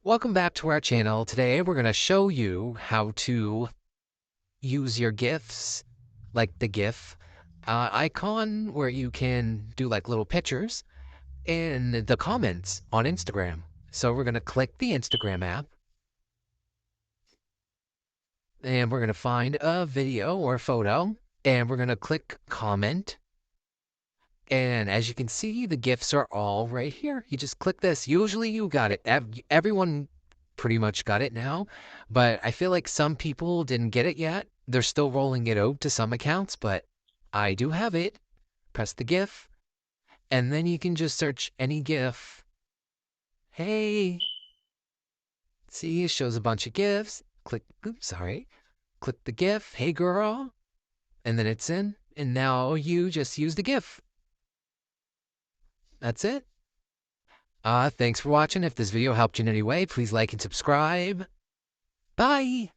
Welcome back to our channel. Today we're going to show you how to use your GIFs, like the GIF icon where you can do like little pictures in the comments on Instagram. So we're going to click the Instagram app and we're going to find a video or photo and we're going to click comment. And as you can see, the GIFs are all right here. You just click this. Usually you got it. Everyone pretty much got it now, but I feel like some people didn't get it yet. They're still rolling it out to some accounts, but I do have it. Press the GIF, and then you can just search any GIF. Hey, see, it shows a bunch of GIFs. Click, oops, sorry. Click the GIF, hey girl, and then it's in, and now you just use the GIF. That's it. Thanks for watching. If this video helped you in any way, please like and subscribe. Bye.